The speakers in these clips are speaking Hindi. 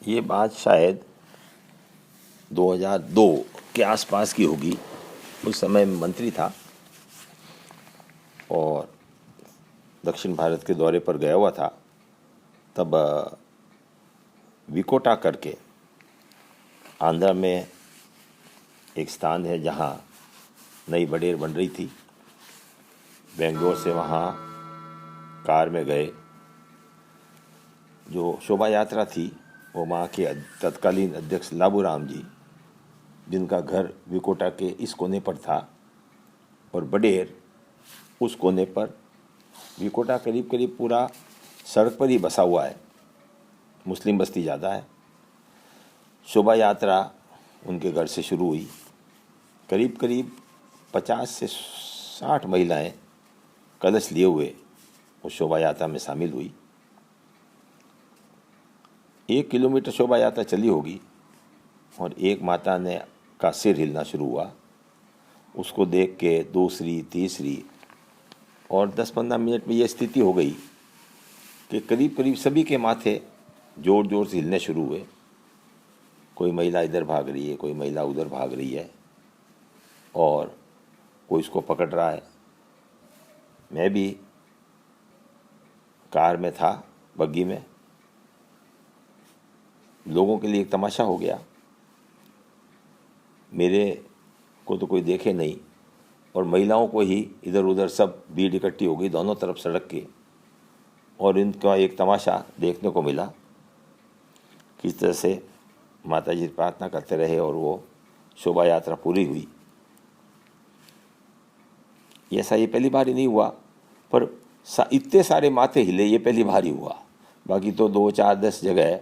ये बात शायद 2002 के आसपास की होगी। उस समय मैं मंत्री था और दक्षिण भारत के दौरे पर गया हुआ था। तब विकोटा करके आंध्र में एक स्थान है जहाँ नई बडेर बन रही थी। बेंगलोर से वहाँ कार में गए। जो शोभा यात्रा थी वो वहाँ के तत्कालीन अध्यक्ष लाबूराम जी, जिनका घर विकोटा के इस कोने पर था और बडेर उस कोने पर। विकोटा करीब करीब पूरा सड़क पर ही बसा हुआ है, मुस्लिम बस्ती ज़्यादा है। शोभा यात्रा उनके घर से शुरू हुई। करीब करीब 50 से 60 महिलाएं कलश लिए हुए उस शोभा यात्रा में शामिल हुई। 1 किलोमीटर शोभा यात्रा चली होगी और एक माता ने का सिर हिलना शुरू हुआ। उसको देख के दूसरी, तीसरी और 10-15 मिनट में ये स्थिति हो गई कि करीब करीब सभी के माथे जोर जोर से हिलने शुरू हुए। कोई महिला इधर भाग रही है, कोई महिला उधर भाग रही है और कोई इसको पकड़ रहा है। मैं भी कार में था, बग्गी में। लोगों के लिए एक तमाशा हो गया। मेरे को तो कोई देखे नहीं और महिलाओं को ही इधर उधर सब भीड़ इकट्ठी हो गई दोनों तरफ सड़क के, और इनका एक तमाशा देखने को मिला। किस तरह से माता जी प्रार्थना करते रहे और वो शोभा यात्रा पूरी हुई। ऐसा ये पहली बार ही नहीं हुआ, पर इतने सारे माथे हिले ये पहली बार ही हुआ। बाकी तो 2, 4, 10 जगह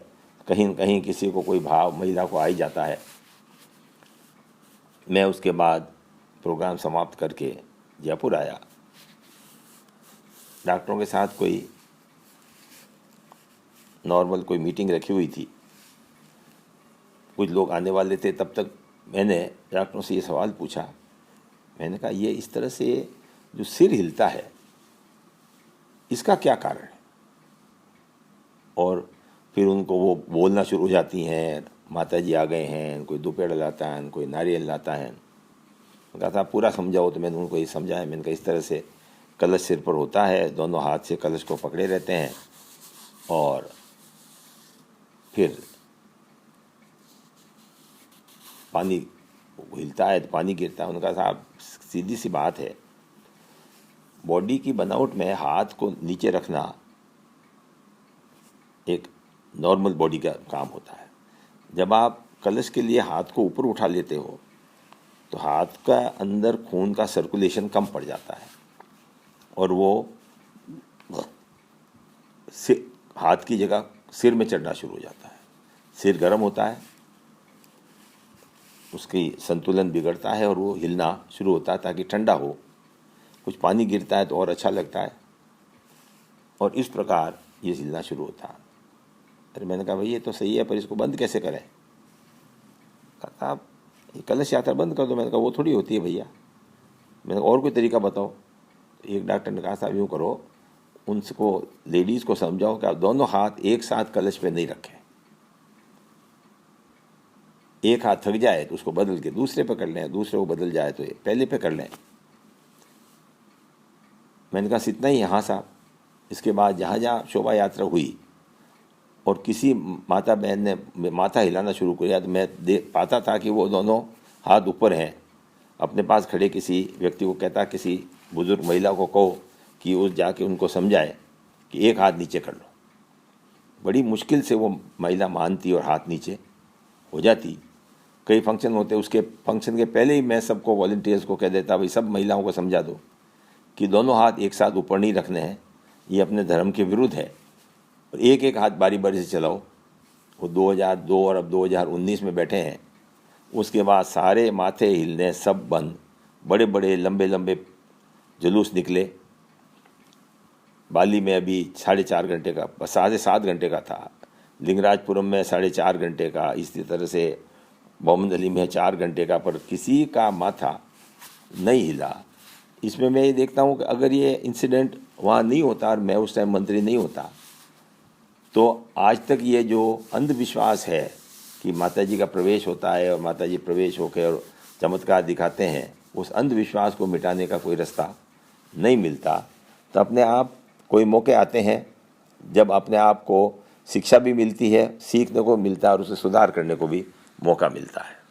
कहीं न कहीं किसी को कोई भाव महिला को आ ही जाता है। मैं उसके बाद प्रोग्राम समाप्त करके जयपुर आया। डॉक्टरों के साथ कोई नॉर्मल कोई मीटिंग रखी हुई थी, कुछ लोग आने वाले थे। तब तक मैंने डॉक्टरों से ये सवाल पूछा। मैंने कहा, ये इस तरह से जो सिर हिलता है इसका क्या कारण है? और फिर उनको वो बोलना शुरू हो जाती हैं, माता जी आ गए हैं, कोई दुपेड़ लाता है, कोई नारियल लाता है। कहा था पूरा समझाओ, तो मैंने उनको ये समझाया। मैंने कहा इस तरह से कलश सिर पर होता है, दोनों हाथ से कलश को पकड़े रहते हैं और फिर पानी हिलता है तो पानी गिरता है। उनका साहब सीधी सी बात है, बॉडी की बनावट में हाथ को नीचे रखना एक नॉर्मल बॉडी का काम होता है। जब आप कलश के लिए हाथ को ऊपर उठा लेते हो तो हाथ का अंदर खून का सर्कुलेशन कम पड़ जाता है और वो हाथ की जगह सिर में चढ़ना शुरू हो जाता है। सिर गर्म होता है, उसकी संतुलन बिगड़ता है और वो हिलना शुरू होता है ताकि ठंडा हो। कुछ पानी गिरता है तो और अच्छा लगता है और इस प्रकार ये हिलना शुरू होता है। अरे मैंने कहा भाई ये तो सही है, पर इसको बंद कैसे करें? कहा आप ये कलश यात्रा बंद कर दो। मैंने कहा वो थोड़ी होती है भैया। मैंने कहा और कोई तरीका बताओ। एक डॉक्टर ने कहा साहब यूँ करो, उनको लेडीज़ को समझाओ कि आप दोनों हाथ एक साथ कलश पे नहीं रखें। एक हाथ थक जाए तो उसको बदल के दूसरे पे कर लें, दूसरे को बदल जाए तो पहले पे कर लें। मैंने कहा इतना ही? हाँ साहब। इसके बाद जहाँ जहाँ शोभा यात्रा हुई और किसी माता बहन ने माथा हिलाना शुरू किया तो मैं देख पाता था कि वो दोनों हाथ ऊपर हैं। अपने पास खड़े किसी व्यक्ति को कहता, किसी बुजुर्ग महिला को कहो कि वो जाके उनको समझाए कि एक हाथ नीचे कर लो। बड़ी मुश्किल से वो महिला मानती और हाथ नीचे हो जाती। कई फंक्शन होते, उसके फंक्शन के पहले ही मैं सबको वॉलंटियर्स को कह देता, भाई सब महिलाओं को समझा दो कि दोनों हाथ एक साथ ऊपर नहीं रखने हैं, ये अपने धर्म के विरुद्ध है और एक एक हाथ बारी बारी से चलाओ। वो 2002 और अब 2019 में बैठे हैं। उसके बाद सारे माथे हिलने सब बंद। बड़े बड़े लंबे लंबे जुलूस निकले। बाली में अभी 4.5 घंटे का, 7.5 घंटे का था। लिंगराजपुरम में 4.5 घंटे का। इसी तरह से मोहम्मद अली में 4 घंटे का, पर किसी का माथा नहीं हिला। इसमें मैं ये देखता हूँ कि अगर ये इंसिडेंट वहाँ नहीं होता और मैं उस टाइम मंत्री नहीं होता तो आज तक ये जो अंधविश्वास है कि माता जी का प्रवेश होता है और माता जी प्रवेश होकर और चमत्कार दिखाते हैं, उस अंधविश्वास को मिटाने का कोई रास्ता नहीं मिलता। तो अपने आप कोई मौके आते हैं जब अपने आप को शिक्षा भी मिलती है, सीखने को मिलता है और उसे सुधार करने को भी मौका मिलता है।